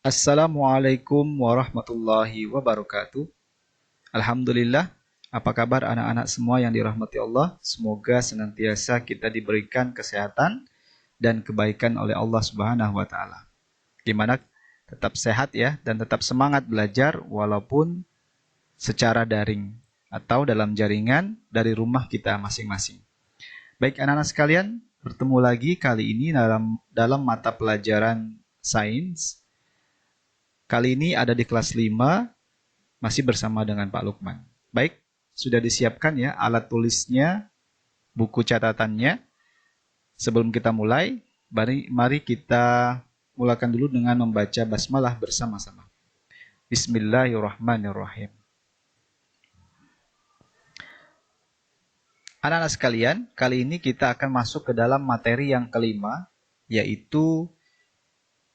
Assalamualaikum warahmatullahi wabarakatuh. Alhamdulillah, apa kabar anak-anak semua yang dirahmati Allah? Semoga senantiasa kita diberikan kesehatan dan kebaikan oleh Allah Subhanahu wa taala. Gimana? Tetap sehat ya dan tetap semangat belajar walaupun secara daring atau dalam jaringan dari rumah kita masing-masing. Baik anak-anak sekalian, bertemu lagi kali ini dalam mata pelajaran sains. Kali ini ada di kelas 5, masih bersama dengan Pak Lukman. Baik, sudah disiapkan ya alat tulisnya, buku catatannya. Sebelum kita mulai, mari kita mulakan dulu dengan membaca basmalah bersama-sama. Bismillahirrahmanirrahim. Anak-anak sekalian, kali ini kita akan masuk ke dalam materi yang kelima, yaitu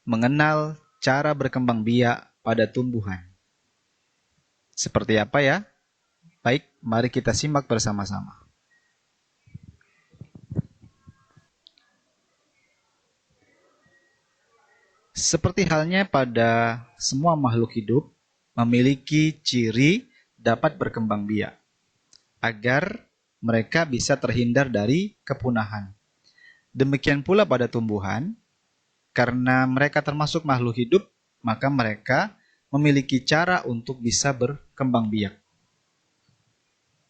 mengenal cara berkembang biak pada tumbuhan. Seperti apa ya? Baik, mari kita simak bersama-sama. Seperti halnya pada semua makhluk hidup, memiliki ciri dapat berkembang biak, agar mereka bisa terhindar dari kepunahan. Demikian pula pada tumbuhan, karena mereka termasuk makhluk hidup, maka mereka memiliki cara untuk bisa berkembang biak.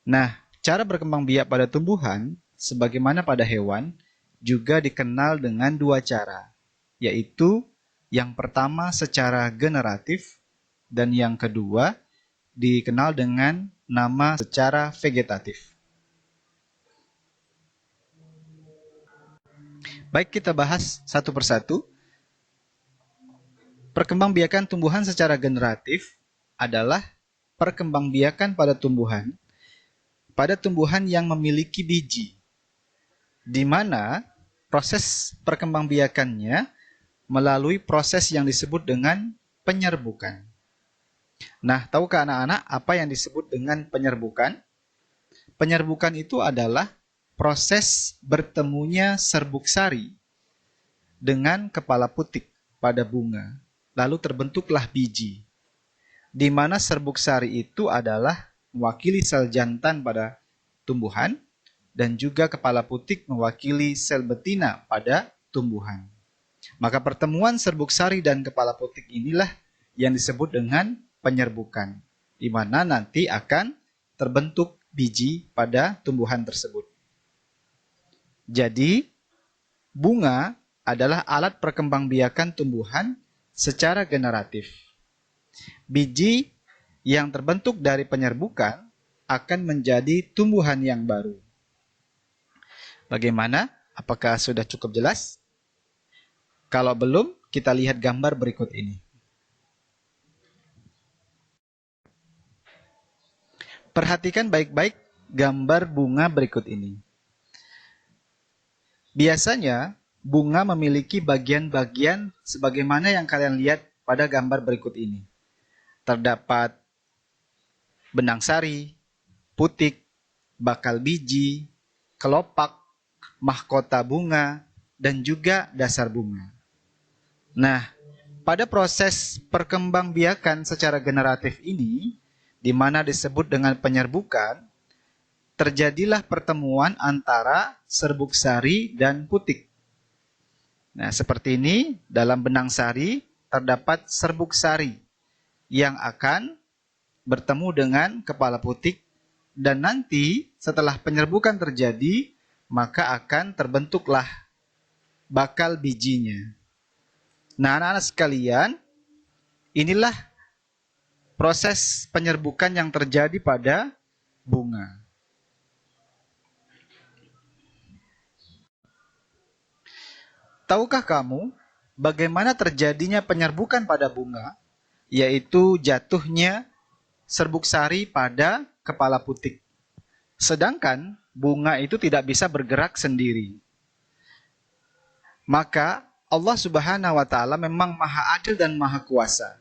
Nah, cara berkembang biak pada tumbuhan, sebagaimana pada hewan, juga dikenal dengan dua cara, yaitu yang pertama secara generatif, dan yang kedua dikenal dengan nama secara vegetatif. Baik, kita bahas satu persatu. Perkembangbiakan tumbuhan secara generatif adalah perkembangbiakan pada tumbuhan yang memiliki biji, di mana proses perkembangbiakannya melalui proses yang disebut dengan penyerbukan. Nah, tahukah anak-anak apa yang disebut dengan penyerbukan? Penyerbukan itu adalah proses bertemunya serbuk sari dengan kepala putik pada bunga. Lalu terbentuklah biji, di mana serbuk sari itu adalah mewakili sel jantan pada tumbuhan, dan juga kepala putik mewakili sel betina pada tumbuhan. Maka pertemuan serbuk sari dan kepala putik inilah yang disebut dengan penyerbukan, di mana nanti akan terbentuk biji pada tumbuhan tersebut. Jadi, bunga adalah alat perkembangbiakan tumbuhan secara generatif. Biji yang terbentuk dari penyerbukan akan menjadi tumbuhan yang baru. Bagaimana? Apakah sudah cukup jelas? Kalau belum, kita lihat gambar berikut ini. Perhatikan baik-baik gambar bunga berikut ini. Biasanya, bunga memiliki bagian-bagian sebagaimana yang kalian lihat pada gambar berikut ini. Terdapat benang sari, putik, bakal biji, kelopak, mahkota bunga, dan juga dasar bunga. Nah, pada proses perkembangbiakan secara generatif ini, di mana disebut dengan penyerbukan, terjadilah pertemuan antara serbuk sari dan putik. Nah, seperti ini, dalam benang sari terdapat serbuk sari yang akan bertemu dengan kepala putik, dan nanti setelah penyerbukan terjadi, maka akan terbentuklah bakal bijinya. Nah, anak-anak sekalian, inilah proses penyerbukan yang terjadi pada bunga. Tahukah kamu bagaimana terjadinya penyerbukan pada bunga, yaitu jatuhnya serbuk sari pada kepala putik. Sedangkan bunga itu tidak bisa bergerak sendiri. Maka Allah Subhanahu wa taala memang Maha Adil dan Maha Kuasa,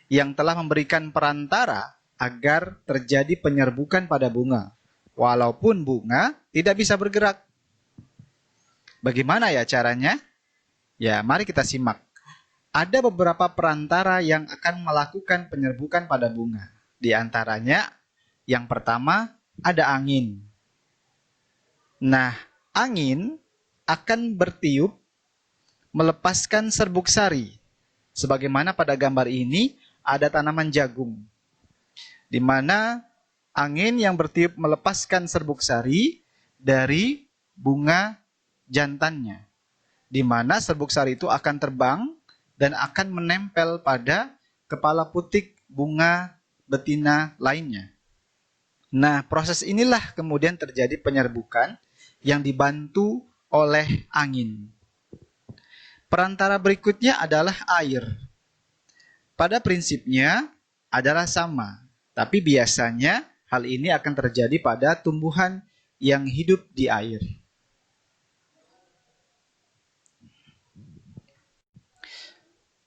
yang telah memberikan perantara agar terjadi penyerbukan pada bunga, walaupun bunga tidak bisa bergerak. Bagaimana ya caranya? Ya, mari kita simak. ada beberapa perantara yang akan melakukan penyerbukan pada bunga. Di antaranya, yang pertama ada angin. Nah, angin akan bertiup melepaskan serbuk sari. Sebagaimana pada gambar ini ada tanaman jagung, di mana angin yang bertiup melepaskan serbuk sari dari bunga jantannya, di mana serbuk sari itu akan terbang dan akan menempel pada kepala putik bunga betina lainnya. Nah, proses inilah kemudian terjadi penyerbukan yang dibantu oleh angin. Perantara berikutnya adalah air. Pada prinsipnya adalah sama, tapi biasanya hal ini akan terjadi pada tumbuhan yang hidup di air.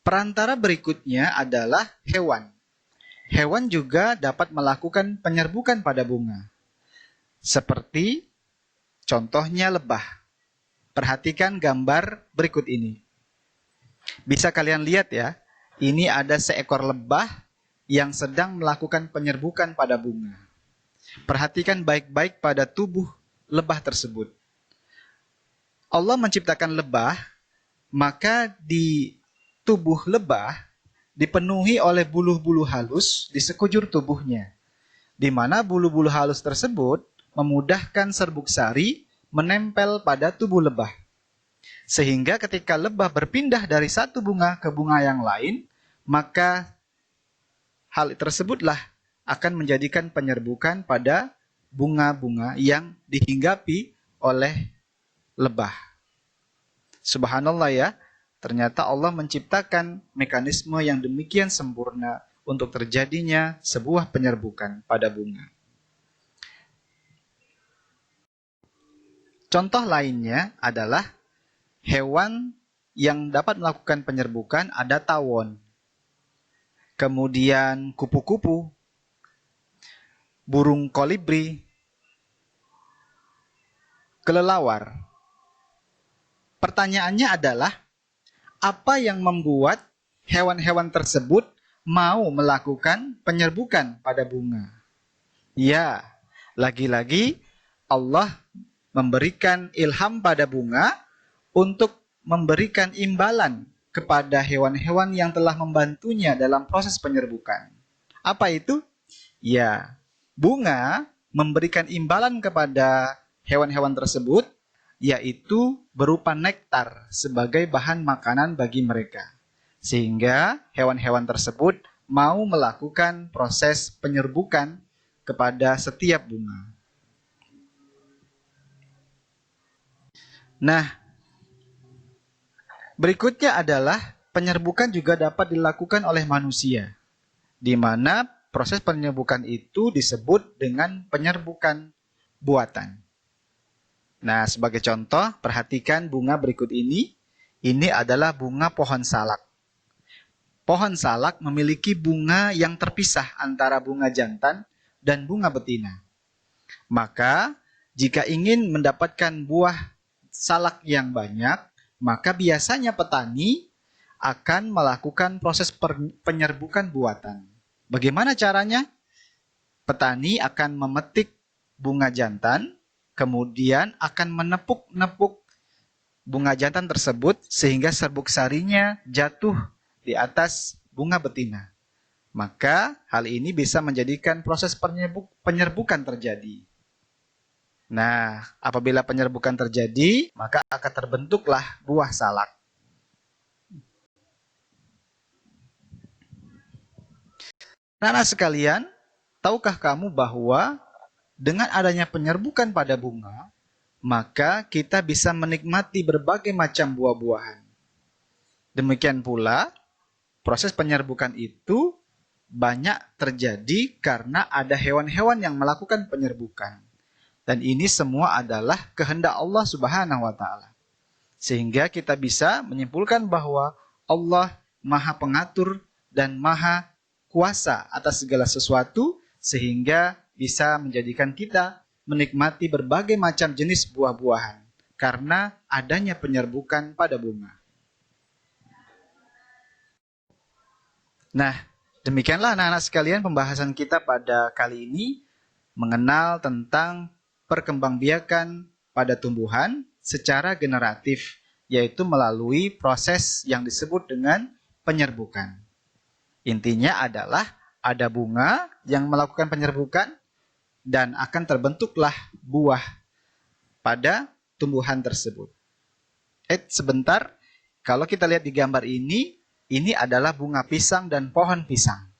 Perantara berikutnya adalah hewan. Hewan juga dapat melakukan penyerbukan pada bunga. Seperti contohnya lebah. Perhatikan gambar berikut ini. Bisa kalian lihat ya, ini ada seekor lebah yang sedang melakukan penyerbukan pada bunga. Perhatikan baik-baik pada tubuh lebah tersebut. Allah menciptakan lebah, maka di tubuh lebah dipenuhi oleh bulu-bulu halus di sekujur tubuhnya, di mana bulu-bulu halus tersebut memudahkan serbuk sari menempel pada tubuh lebah. Sehingga ketika lebah berpindah dari satu bunga ke bunga yang lain, maka hal tersebutlah akan menjadikan penyerbukan pada bunga-bunga yang dihinggapi oleh lebah. Subhanallah ya, ternyata Allah menciptakan mekanisme yang demikian sempurna untuk terjadinya sebuah penyerbukan pada bunga. Contoh lainnya adalah hewan yang dapat melakukan penyerbukan ada tawon, kemudian kupu-kupu, burung kolibri, kelelawar. Pertanyaannya adalah, apa yang membuat hewan-hewan tersebut mau melakukan penyerbukan pada bunga? Ya, lagi-lagi Allah memberikan ilham pada bunga untuk memberikan imbalan kepada hewan-hewan yang telah membantunya dalam proses penyerbukan. Apa itu? Ya, bunga memberikan imbalan kepada hewan-hewan tersebut, yaitu berupa nektar sebagai bahan makanan bagi mereka. Sehingga hewan-hewan tersebut mau melakukan proses penyerbukan kepada setiap bunga. Nah, berikutnya adalah penyerbukan juga dapat dilakukan oleh manusia, di mana proses penyerbukan itu disebut dengan penyerbukan buatan. Nah, sebagai contoh, perhatikan bunga berikut ini. Ini adalah bunga pohon salak. Pohon salak memiliki bunga yang terpisah antara bunga jantan dan bunga betina. Maka, jika ingin mendapatkan buah salak yang banyak, maka biasanya petani akan melakukan proses penyerbukan buatan. Bagaimana caranya? Petani akan memetik bunga jantan, kemudian akan menepuk-nepuk bunga jantan tersebut sehingga serbuk sarinya jatuh di atas bunga betina. Maka hal ini bisa menjadikan proses penyerbukan terjadi. Nah, apabila penyerbukan terjadi, maka akan terbentuklah buah salak. Anak-anak sekalian, tahukah kamu bahwa dengan adanya penyerbukan pada bunga, maka kita bisa menikmati berbagai macam buah-buahan. Demikian pula, proses penyerbukan itu banyak terjadi karena ada hewan-hewan yang melakukan penyerbukan. Dan ini semua adalah kehendak Allah Subhanahu wa Ta'ala. Sehingga kita bisa menyimpulkan bahwa Allah Maha Pengatur dan Maha Kuasa atas segala sesuatu, sehingga bisa menjadikan kita menikmati berbagai macam jenis buah-buahan karena adanya penyerbukan pada bunga. Nah, demikianlah anak-anak sekalian pembahasan kita pada kali ini mengenal tentang perkembangbiakan pada tumbuhan secara generatif, yaitu melalui proses yang disebut dengan penyerbukan. Intinya adalah ada bunga yang melakukan penyerbukan dan akan terbentuklah buah pada tumbuhan tersebut. Sebentar, kalau kita lihat di gambar ini adalah bunga pisang dan pohon pisang.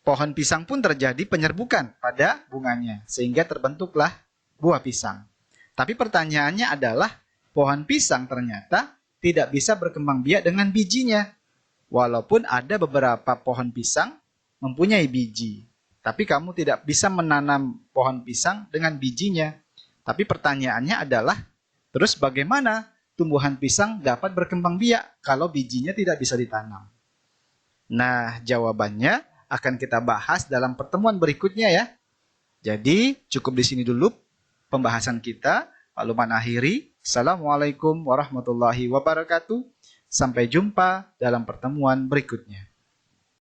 Pohon pisang pun terjadi penyerbukan pada bunganya, sehingga terbentuklah buah pisang. Tapi pertanyaannya adalah, pohon pisang ternyata tidak bisa berkembang biak dengan bijinya. Walaupun ada beberapa pohon pisang mempunyai biji, tapi kamu tidak bisa menanam pohon pisang dengan bijinya. Tapi pertanyaannya adalah, terus bagaimana tumbuhan pisang dapat berkembang biak kalau bijinya tidak bisa ditanam? Nah, jawabannya akan kita bahas dalam pertemuan berikutnya ya. Jadi, cukup di sini dulu pembahasan kita. Pak Lukman akhiri. Assalamualaikum warahmatullahi wabarakatuh. Sampai jumpa dalam pertemuan berikutnya.